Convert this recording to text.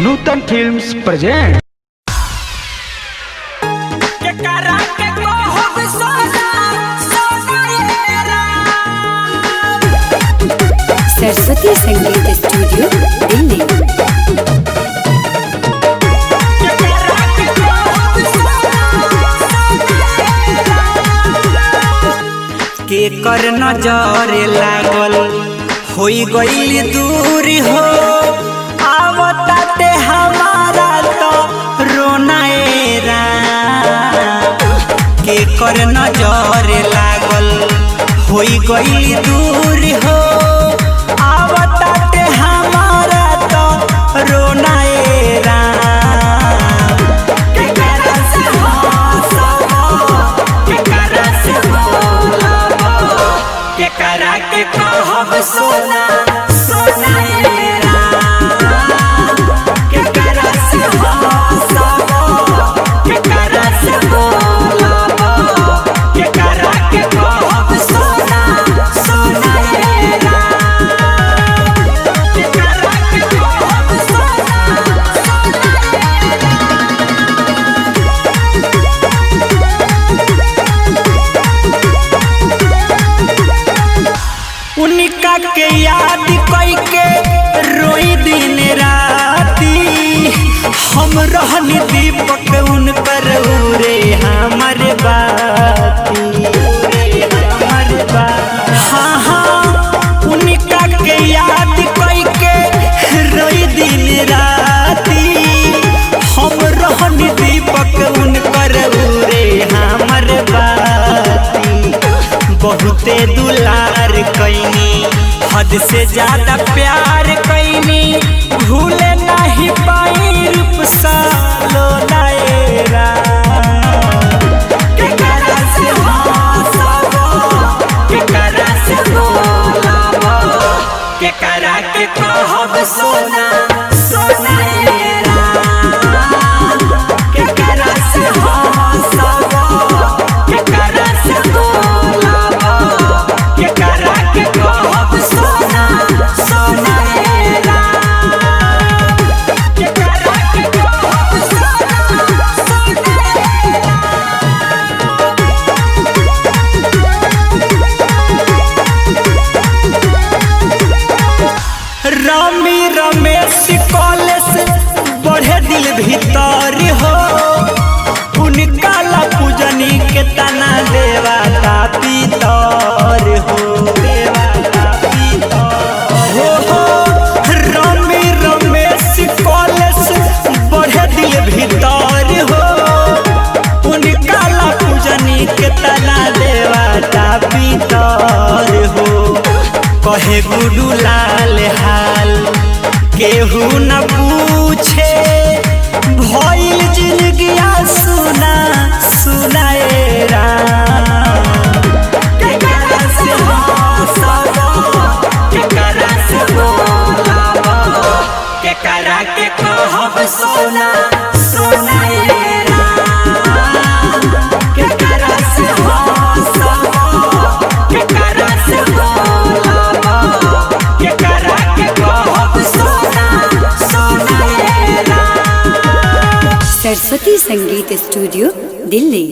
नूतन films present. Saraswati संगीत studio Delhi. के कर नजर लागल होई गईल दूरी हो आवताते हमारा तो रोनाएरा। के कर नजर लागल होई गईल दूरी हो आवताते हमारा तो रोनाएरा। करा के कहब सोना सोना के करा से के करा से के करा के कहब सोना सोना के करा के कहब सोना उनका के याद कई के रोई दिन राती। हम रहनी दीपक उनकर उरे हमारे बाती हमारे बात। हाँ हाँ उनका के याद कई के रोई दिन राती। हम रहनी दीपक उनकर उरे हमारे बाती। बहुते दुलार कैनी हद से ज्यादा प्यार कैनी भूले नहीं पाई रूप सालो नायरा। के करा से के करा से के करा के कहब सोना सोना के करा से के करा से के करा के कहब सोना सोना के करा के कहब रामी रमेश कॉलेज बढ़े दिल भीतर हो। उनका ला पूजनी के तना देवाता पीतर हो देवाता पीतर हो। रामी रमेश कॉलेज बढ़े दिल भीतर हो। उनका ला पूजनी के तना देवाता पीतर हो। कहे गुडू लाल हाल केहू न पूछे भइल जिंदगिया सुना सुनाएरा। के करा से के करा से के करा के कहब सोना सोनाएरा। के करा से के करा से के करा के कहब सोना सोनाएरा। सरस्वती संगीत स्टूडियो दिल्ली।